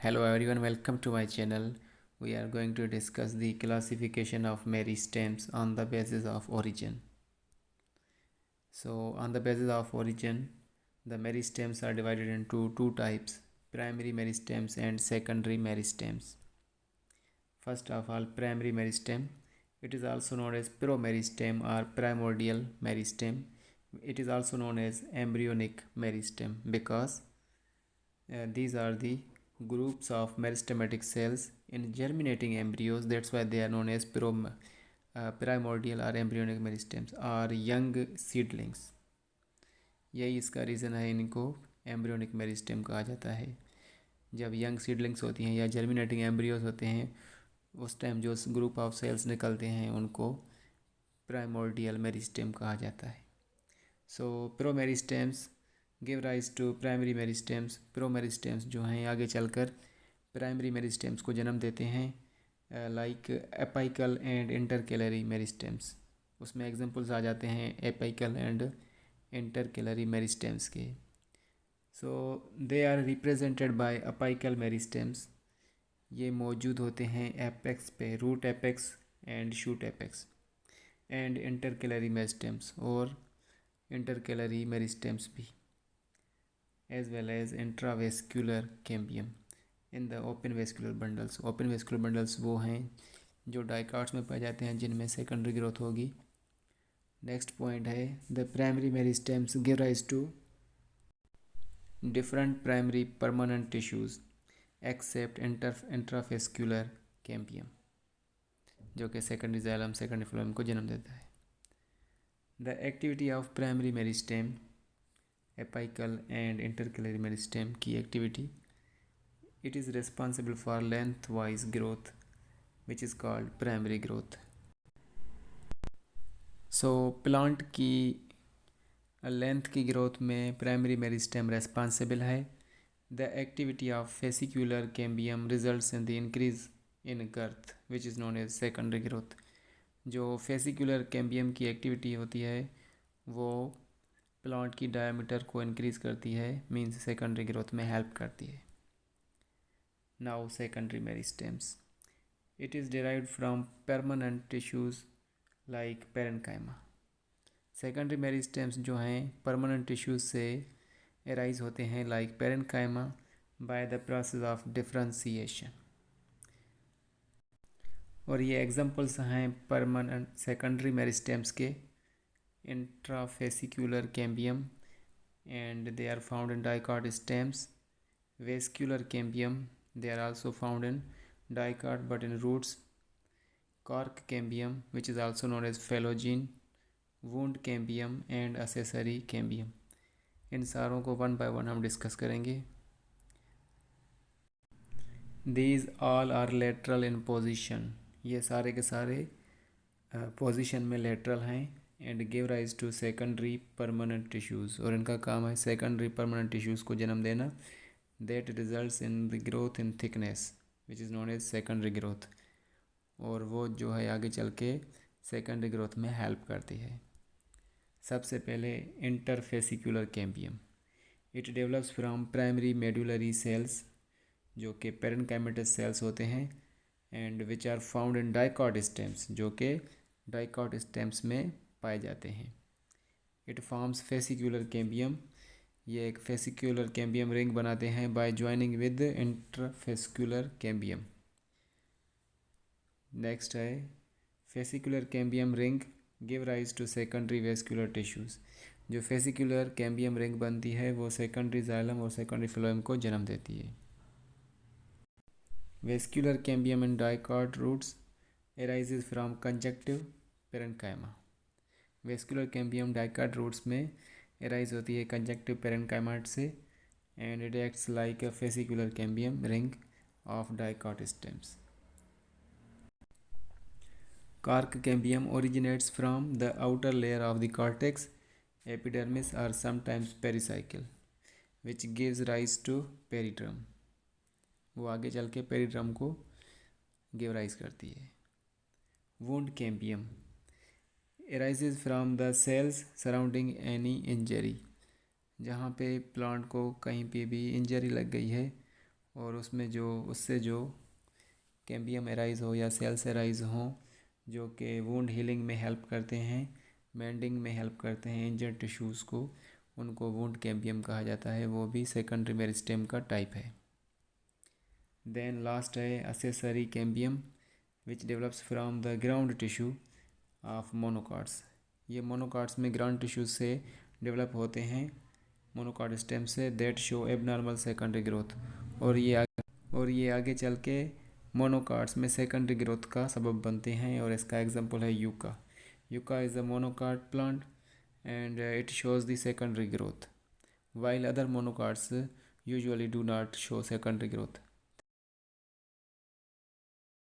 Hello everyone, welcome to my channel. We are going to discuss the classification of meristems on the basis of origin. So on the basis of origin, the meristems are divided into two types, primary meristems and secondary meristems. First of all, primary meristem. It is also known as promeristem or primordial meristem. It is also known as embryonic meristem because these are the groups of meristematic cells in germinating embryos. That's why they are known as primordial or embryonic meristems or young seedlings. यही इसका reason है, इनको embryonic meristem कहा जाता है. जब young seedlings होती हैं या जर्मिनेटिंग एम्ब्रियोज होते हैं, उस टाइम जो ग्रुप ऑफ सेल्स निकलते हैं उनको प्राइमोर्डियल मेरिस्टेम कहा जाता है. So promeristems give rise to primary meristems. Promeristems जो हैं आगे चलकर प्राइमरी मेरिस्टेम्स को जन्म देते हैं, like apical and intercalary meristems. उसमें एग्जांपल्स आ जाते हैं एपाइकल एंड इंटरकेलरी मेरिस्टेम्स के. So they are represented by apical meristems. ये मौजूद होते हैं एपेक्स पे, root apex and shoot apex. And intercalary meristems और इंटरकेलरी मेरिस्टेम्स भी, as well as intravascular cambium in the open vascular bundles. Open vascular bundles वो हैं जो डाइकार्ड्स में पाए जाते हैं जिनमें सेकेंडरी ग्रोथ होगी. नेक्स्ट पॉइंट है the primary meristems give rise to different primary permanent tissues except intravascular cambium, जो कि सेकेंडरी जाइलम सेकेंडरी फ्लोएम को जन्म देता है. The activity of primary meristem apical and intercalary meristem. Key activity: it is responsible for lengthwise growth, which is called primary growth. So plant की length की growth में primary meristem responsible है. The activity of fascicular cambium results in the increase in girth, which is known as secondary growth. जो fascicular cambium की activity होती है वो plant की डायमीटर को इंक्रीज़ करती है, मीन्स सेकेंडरी ग्रोथ में हेल्प करती है. Now secondary meristems. It is derived from permanent tissues like parenchyma. Secondary meristems जो हैं परमानेंट टिश्यूज़ से एराइज होते हैं like parenchyma by the process of differentiation. और ये एग्जांपल्स हैं परमानेंट सेकेंडरी मेरिस्टेम्स के: intravascular cambium, and they are found in dicot stems. Vascular cambium, they are also found in dicot but in roots. Cork cambium, which is also known as phylogene. Wound cambium and accessory cambium. इन सारों को one by one हम discuss करेंगे. These all are lateral in position. ये सारे के सारे position में lateral हैं and give rise to secondary permanent tissues. और इनका काम है सेकेंडरी परमानेंट टिश्यूज़ को जन्म देना. That results in the growth in thickness, which is known as secondary growth. और वो जो है आगे चल के सेकेंडरी ग्रोथ में हेल्प करती है. सबसे पहले interfascicular cambium. It develops from primary medullary cells, जो कि पेरेन्काइमेटस सेल्स होते हैं, and which are found in dicot stems, जो कि डाइकॉट स्टेम्स में पाए जाते हैं. It forms fascicular cambium. ये एक फेसिकुलर कैम्बियम रिंग बनाते हैं by joining with intrafascicular cambium. Next है fascicular cambium ring give rise to secondary vascular tissues. जो फेसिकुलर कैम्बियम रिंग बनती है वो सेकेंडरी जाइलम और सेकेंडरी फ्लोएम को जन्म देती है. Vascular cambium in dicot roots arises from conjunctive parenchyma. Vascular cambium dicot roots में एराइज होती है कंजक्टिव पेरेन्काइमा से and it acts like a fascicular cambium ring of dicot stems. Cork cambium originates from the outer layer of the cortex, epidermis or sometimes pericycle, which gives rise to पेरिड्रम. वो आगे चल के पेरिड्रम को give rise करती है. Wound cambium arises from the cells surrounding any injury. जहाँ पे plant को कहीं पे भी इंजरी लग गई है और उससे जो कैम्बियम एराइज हो या सेल्स एराइज हों जो कि वुंड हीलिंग में हेल्प करते हैं, मेंडिंग में हेल्प करते हैं इंजर्ड टिश्यूज़ को, उनको वुंड कैम्बियम कहा जाता है। वो भी सेकेंडरी मेरिस्टेम का टाइप है। देन लास्ट है accessory cambium which develops from the ground tissue of monocots. ये मोनोकॉट्स में ग्राउंड टिश्यू से डेवलप होते हैं, मोनोकॉट स्टेम से, that show abnormal secondary growth. और ये आगे चल के मोनोकॉट्स में सेकेंडरी ग्रोथ का सबब बनते हैं। और इसका एग्जांपल है yucca. Yucca is a monocot plant and it shows the secondary growth, while other monocots usually do not show secondary growth.